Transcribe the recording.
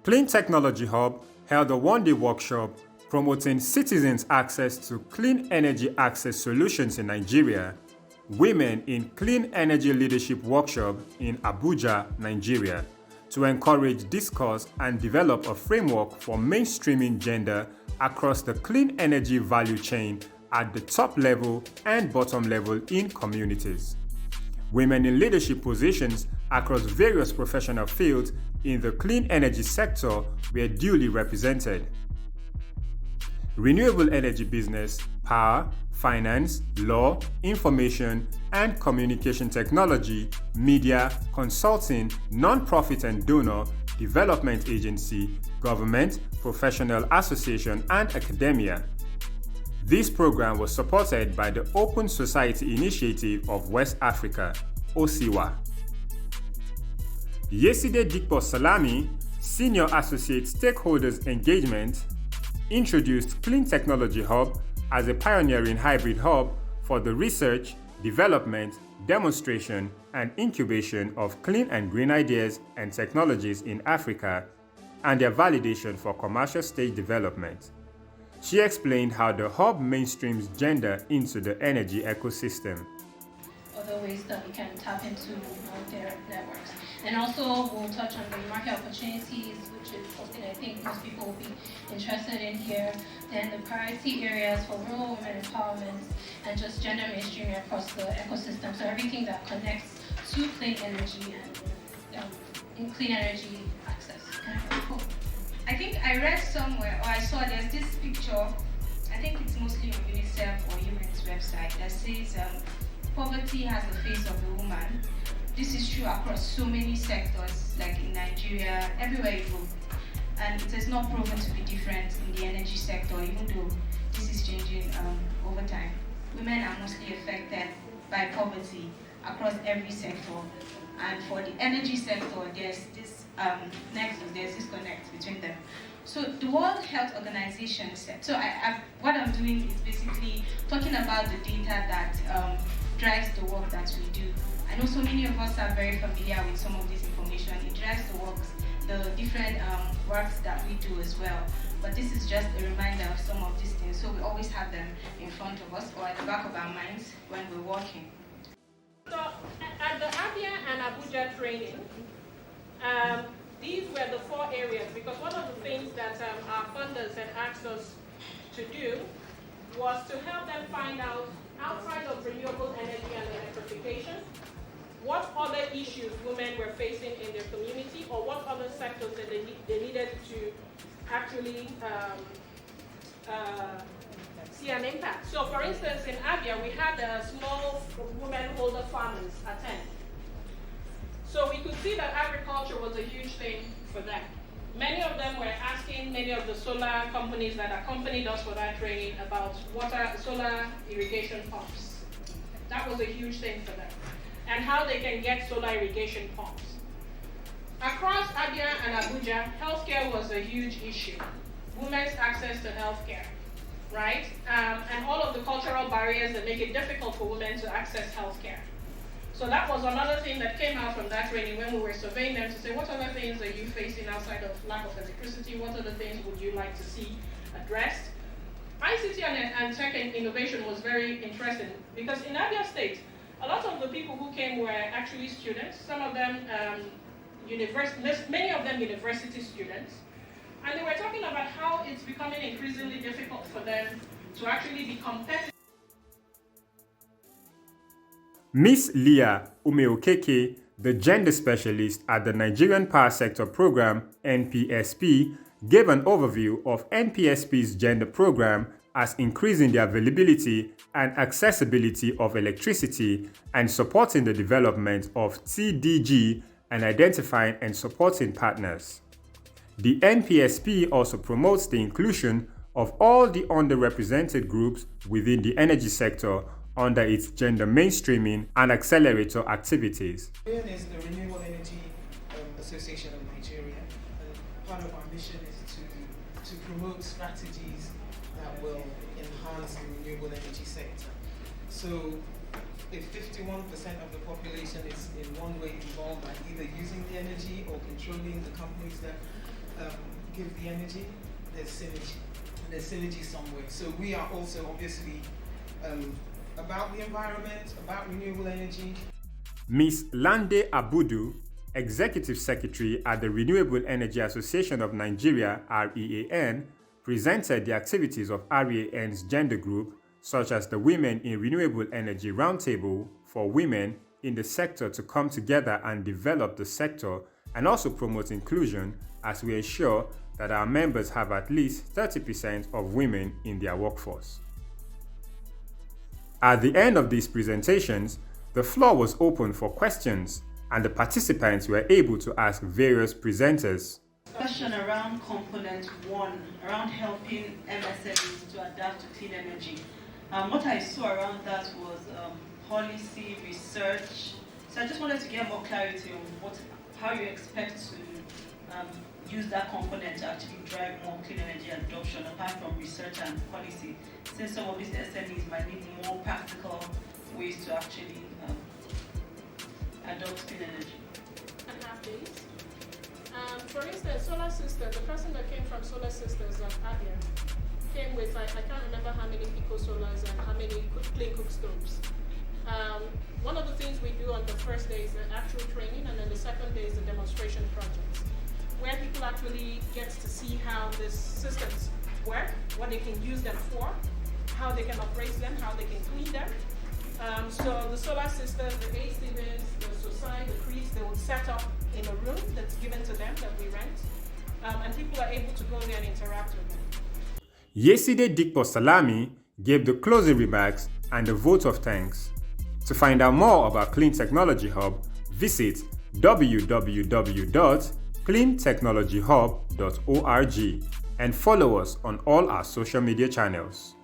Clean Technology Hub held a one-day workshop promoting citizens' access to clean energy access solutions in Nigeria, Women in Clean Energy Leadership Workshop in Abuja, Nigeria, to encourage discourse and develop a framework for mainstreaming gender across the clean energy value chain at the top level and bottom level in communities. Women in leadership positions across various professional fields in the clean energy sector were duly represented. Renewable energy business, power, finance, law, information and communication technology, media, consulting, non-profit and donor, development agency, government, professional association and academia. This program was supported by the Open Society Initiative of West Africa, OSIWA. Yeside Dikpo Salami, Senior Associate Stakeholders Engagement, introduced Clean Technology Hub as a pioneering hybrid hub for the research, development, demonstration, and incubation of clean and green ideas and technologies in Africa and their validation for commercial stage development. She explained how the hub mainstreams gender into the energy ecosystem. Other ways that we can tap into their networks. And also we'll touch on the market opportunities, which is something I think most people will be interested in here. Then the priority areas for rural women empowerment and just gender mainstreaming across the ecosystem. So everything that connects to clean energy and in clean energy access. Cool. I think I read somewhere, or I saw there's this picture, I think it's mostly on UNICEF or UN's website, that says poverty has the face of a woman. This is true across so many sectors, like in Nigeria, everywhere you go. And it has not proven to be different in the energy sector, even though this is changing over time. Women are mostly affected by poverty across every sector. And for the energy sector, there's this nexus, there's this connect between them. So the World Health Organization said, so what I'm doing is basically talking about the data that drives the work that we do. I know so many of us are very familiar with some of this information. It drives the different works that we do as well. But this is just a reminder of some of these things. So we always have them in front of us or at the back of our minds when we're working. So at the Abia and Abuja training, these were the 4 areas, because one of the things that our funders had asked us to do was to help them find out, outside of renewable energy and electrification, what other issues women were facing in their community, or what other sectors that they needed to actually see an impact. So for instance, in Abia, we had small women-holder farmers attend. So we could see that agriculture was a huge thing for them. Many of them were asking many of the solar companies that accompanied us for that training about solar irrigation pumps. That was a huge thing for them. And how they can get solar irrigation pumps. Across Abia and Abuja, healthcare was a huge issue. Women's access to healthcare, right? And all of the cultural barriers that make it difficult for women to access healthcare. So that was another thing that came out from that training when we were surveying them to say, what other things are you facing outside of lack of electricity? What other things would you like to see addressed? ICT and tech and innovation was very interesting because in Abia State, a lot of the people who came were actually students, some of them many of them university students, and they were talking about how it's becoming increasingly difficult for them to actually be competitive. Ms. Leah Umeokeke, the gender specialist at the Nigerian Power Sector Program, NPSP, gave an overview of NPSP's gender program as increasing the availability and accessibility of electricity and supporting the development of TDG and identifying and supporting partners. The NPSP also promotes the inclusion of all the underrepresented groups within the energy sector under its gender mainstreaming and accelerator activities. REN is the Renewable Energy Association of Nigeria, and part of our mission is to promote strategies that will enhance the renewable energy sector. So if 51% of the population is in one way involved by either using the energy or controlling the companies that give the energy, there's synergy. There's synergy somewhere. So we are also obviously about the environment, about renewable energy. Ms. Lande Abudu, Executive Secretary at the Renewable Energy Association of Nigeria, REAN, presented the activities of REAN's gender group, such as the Women in Renewable Energy Roundtable for women in the sector to come together and develop the sector and also promote inclusion as we ensure that our members have at least 30% of women in their workforce. At the end of these presentations, the floor was open for questions and the participants were able to ask various presenters. Question around component 1, around helping MSMEs to adapt to clean energy. What I saw around that was policy, research. So I just wanted to get more clarity on how you expect to use that component to actually drive more clean energy adoption apart from research and policy, since some of these SMEs might need more practical ways to actually adopt clean energy. And have these. For instance, Solar Sisters, the person that came from Solar Sisters at Abia came with, I can't remember how many pico solars and how many clean cook stoves. One of the things we do on the first day is the actual training, and then the second day is the demonstration projects, where people actually get to see how these systems work, what they can use them for, how they can operate them, how they can clean them. So the Solar Sisters, the A Stevens, the Society, the Creeds, they will set up in a room that's given to them that we rent, and people are able to go there and interact with them. Yeside Dikpo Salami gave the closing remarks and the vote of thanks. To find out more about Clean Technology Hub, visit www.cleantechnologyhub.org and follow us on all our social media channels.